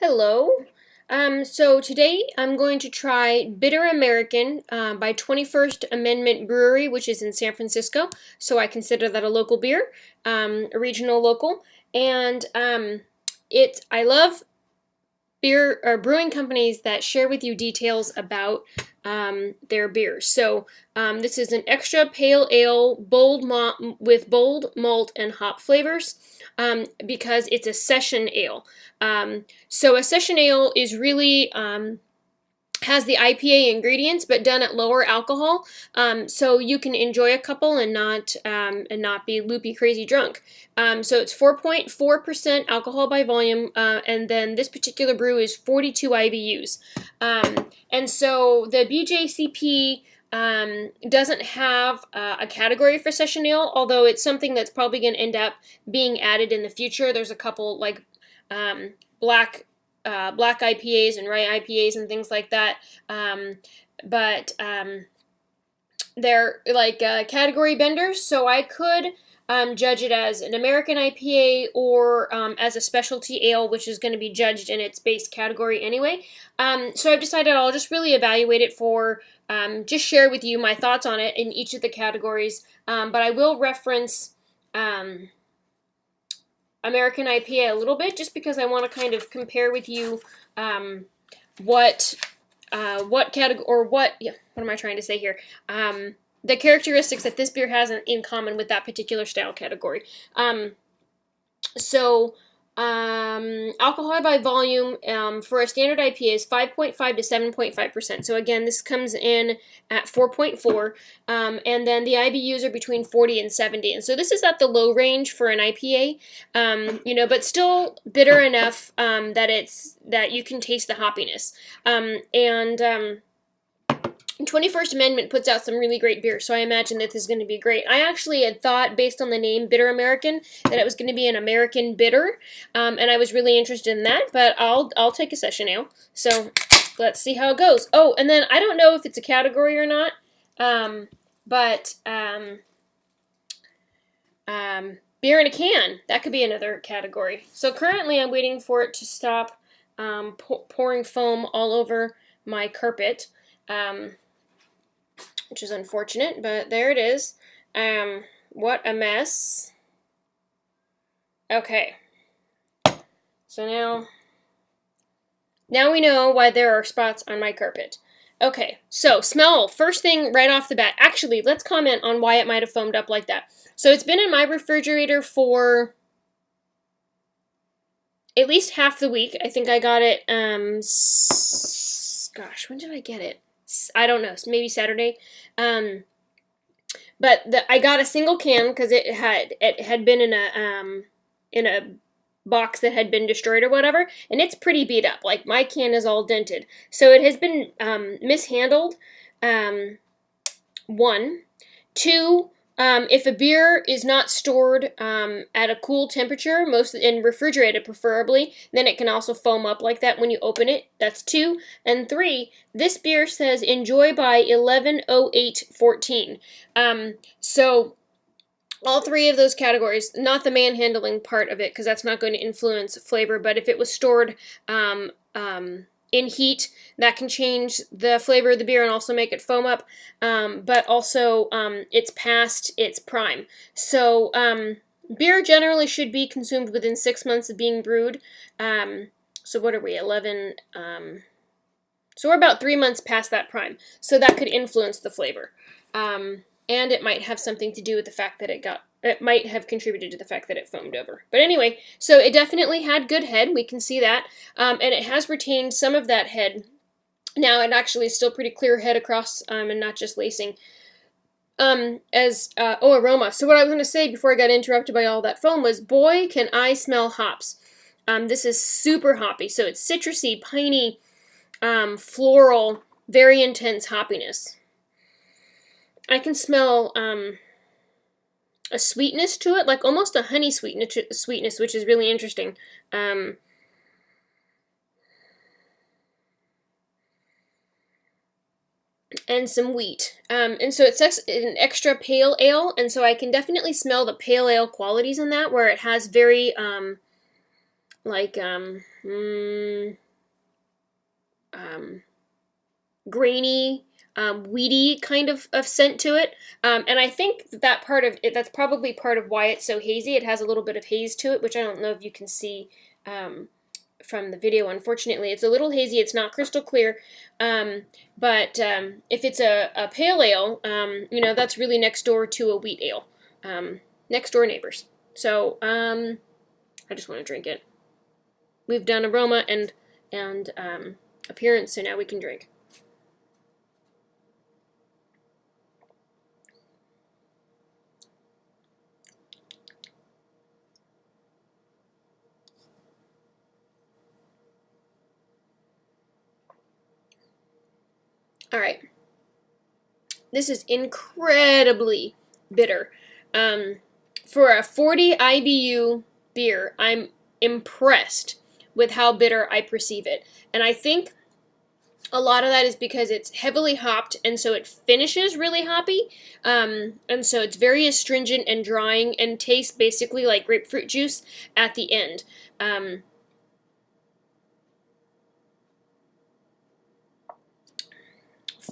Hello. So today I'm going to try Bitter American by 21st Amendment Brewery, which is in San Francisco. So I consider that a local beer, a regional local. And I love beer or brewing companies that share with you details about their beers. So this is an extra pale ale, with bold malt and hop flavors, because it's a session ale. So a session ale is really has the IPA ingredients, but done at lower alcohol, so you can enjoy a couple and not be loopy crazy drunk. So it's 4.4% alcohol by volume, and then this particular brew is 42 IBUs. And so the BJCP doesn't have a category for session ale, although it's something that's probably going to end up being added in the future. There's a couple like black IPAs and rye IPAs and things like that. But they're like category benders, so I could judge it as an American IPA or as a specialty ale, which is going to be judged in its base category anyway. So I've decided I'll just really evaluate it for just share with you my thoughts on it in each of the categories. But I will reference American IPA a little bit, just because I want to kind of compare with you what category or what am I trying to say here? The characteristics that this beer has in common with that particular style category. Alcohol by volume for a standard IPA is 5.5 to 7.5%. So again, this comes in at 4.4, and then the IBUs are between 40 and 70. And so this is at the low range for an IPA, but still bitter enough that you can taste the hoppiness. 21st Amendment puts out some really great beer, so I imagine that this is going to be great. I actually had thought, based on the name Bitter American, that it was going to be an American bitter, and I was really interested in that, but I'll take a session ale. So let's see how it goes. Oh, and then I don't know if it's a category or not, but beer in a can, that could be another category. So currently I'm waiting for it to stop pouring foam all over my carpet. Which is unfortunate, but there it is. What a mess. Okay. So now we know why there are spots on my carpet. Okay, so smell. First thing right off the bat. Actually, let's comment on why it might have foamed up like that. So it's been in my refrigerator for at least half the week. I think I got it, gosh, when did I get it? I don't know, maybe Saturday. But I got a single can because it had been in a box that had been destroyed or whatever, and it's pretty beat up. Like, my can is all dented, so it has been mishandled. One, two. If a beer is not stored at a cool temperature, and refrigerated preferably, then it can also foam up like that when you open it. That's two. And three, this beer says enjoy by 11/08/14. So all three of those categories, not the manhandling part of it, because that's not going to influence flavor, but if it was stored in heat, that can change the flavor of the beer and also make it foam up, but also it's past its prime. So beer generally should be consumed within 6 months of being brewed. So what are we, 11? So we're about 3 months past that prime. So that could influence the flavor. And it might have something to do with the fact that it might have contributed to the fact that it foamed over. But anyway, so it definitely had good head. We can see that. And it has retained some of that head. Now it actually is still pretty clear head across, and not just lacing. Aroma. So what I was going to say before I got interrupted by all that foam was, boy, can I smell hops. This is super hoppy. So it's citrusy, piney, floral, very intense hoppiness. I can smell a sweetness to it, like almost a honey sweetness, which is really interesting. And some wheat. And so it's an extra pale ale, and so I can definitely smell the pale ale qualities in that, where it has very like grainy, weedy kind of scent to it. And I think that part of it, that's probably part of why it's so hazy. It has a little bit of haze to it, which I don't know if you can see from the video. Unfortunately, it's a little hazy. It's not crystal clear. But if it's a pale ale, that's really next door to a wheat ale. Next door neighbors. So I just want to drink it. We've done aroma and appearance, so now we can drink. All right. This is incredibly bitter. For a 40 IBU beer, I'm impressed with how bitter I perceive it. And I think a lot of that is because it's heavily hopped, and so it finishes really hoppy. And so it's very astringent and drying and tastes basically like grapefruit juice at the end.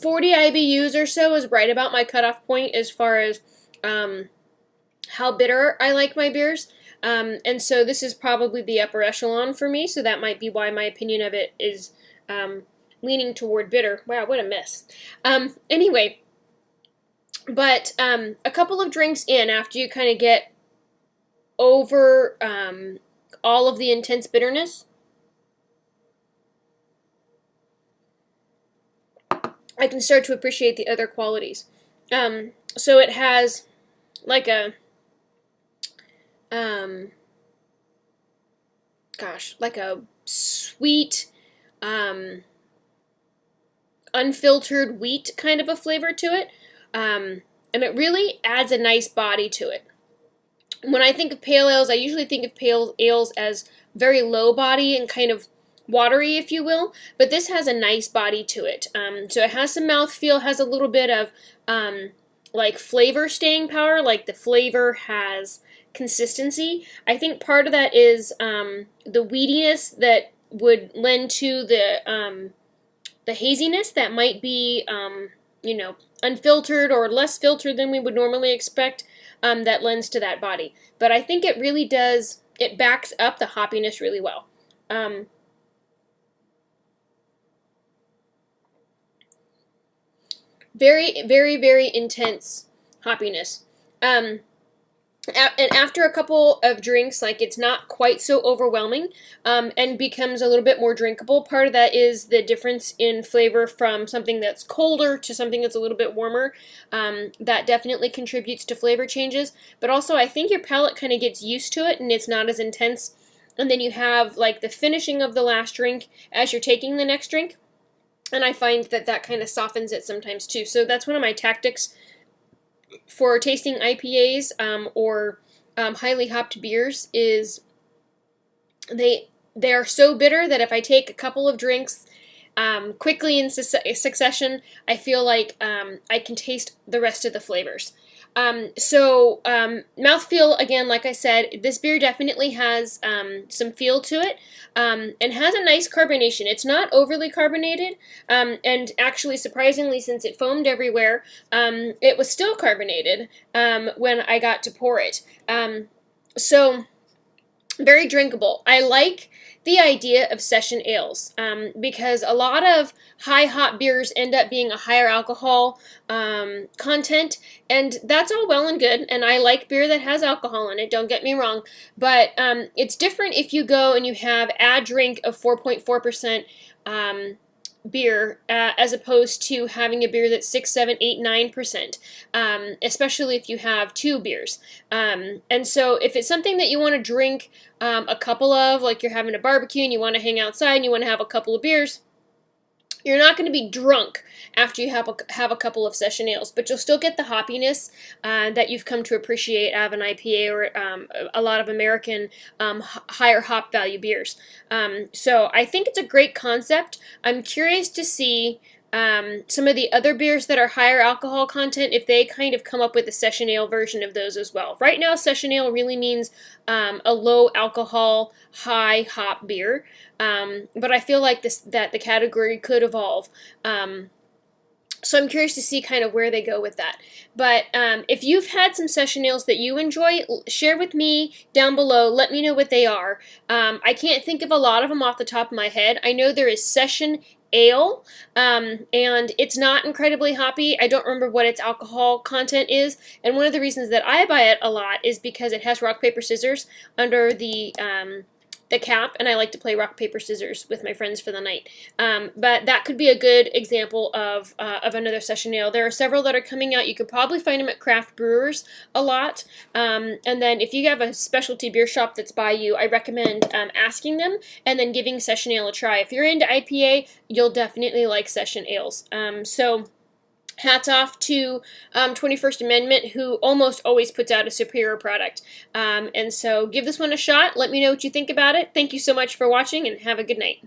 40 IBUs or so is right about my cutoff point as far as how bitter I like my beers. And so this is probably the upper echelon for me, so that might be why my opinion of it is leaning toward bitter. Wow, what a mess. Anyway, but a couple of drinks in, after you kind of get over all of the intense bitterness, I can start to appreciate the other qualities. So it has like a, like a sweet, unfiltered wheat kind of a flavor to it. And it really adds a nice body to it. When I think of pale ales, I usually think of pale ales as very low body and kind of watery, if you will, but this has a nice body to it. So it has some mouthfeel, has a little bit of like flavor staying power, like the flavor has consistency. I think part of that is the weediness that would lend to the haziness that might be, unfiltered or less filtered than we would normally expect, that lends to that body. But I think it really does, it backs up the hoppiness really well. Very, very, very intense hoppiness. And after a couple of drinks, like, it's not quite so overwhelming, and becomes a little bit more drinkable. Part of that is the difference in flavor from something that's colder to something that's a little bit warmer. That definitely contributes to flavor changes, but also I think your palate kind of gets used to it and it's not as intense. And then you have like the finishing of the last drink as you're taking the next drink. And I find that that kind of softens it sometimes too. So that's one of my tactics for tasting IPAs or highly hopped beers, is they are so bitter that if I take a couple of drinks quickly in succession, I feel like I can taste the rest of the flavors. Mouthfeel, again, like I said, this beer definitely has some feel to it, and has a nice carbonation. It's not overly carbonated, and actually, surprisingly, since it foamed everywhere, it was still carbonated when I got to pour it. So very drinkable. I like the idea of session ales, because a lot of high hop beers end up being a higher alcohol content, and that's all well and good, and I like beer that has alcohol in it, don't get me wrong, but it's different if you go and you have a drink of 4.4% beer, as opposed to having a beer that's 6, 7, 8, 9%, especially if you have two beers. And so if it's something that you want to drink a couple of, like you're having a barbecue and you want to hang outside and you want to have a couple of beers, you're not going to be drunk after you have a couple of session ales, but you'll still get the hoppiness that you've come to appreciate out of an IPA or a lot of American higher hop value beers. So I think it's a great concept. I'm curious to see some of the other beers that are higher alcohol content, if they kind of come up with a session ale version of those as well. Right now, session ale really means a low alcohol, high hop beer, but I feel like that the category could evolve. So I'm curious to see kind of where they go with that. But if you've had some session ales that you enjoy, share with me down below. Let me know what they are. I can't think of a lot of them off the top of my head. I know there is session ale, and it's not incredibly hoppy. I don't remember what its alcohol content is, and one of the reasons that I buy it a lot is because it has rock, paper, scissors under the cap, and I like to play rock, paper, scissors with my friends for the night. But that could be a good example of another session ale. There are several that are coming out. You could probably find them at craft brewers a lot. And then if you have a specialty beer shop that's by you, I recommend asking them and then giving session ale a try. If you're into IPA, you'll definitely like session ales. So hats off to 21st Amendment, who almost always puts out a superior product. And so give this one a shot. Let me know what you think about it. Thank you so much for watching, and have a good night.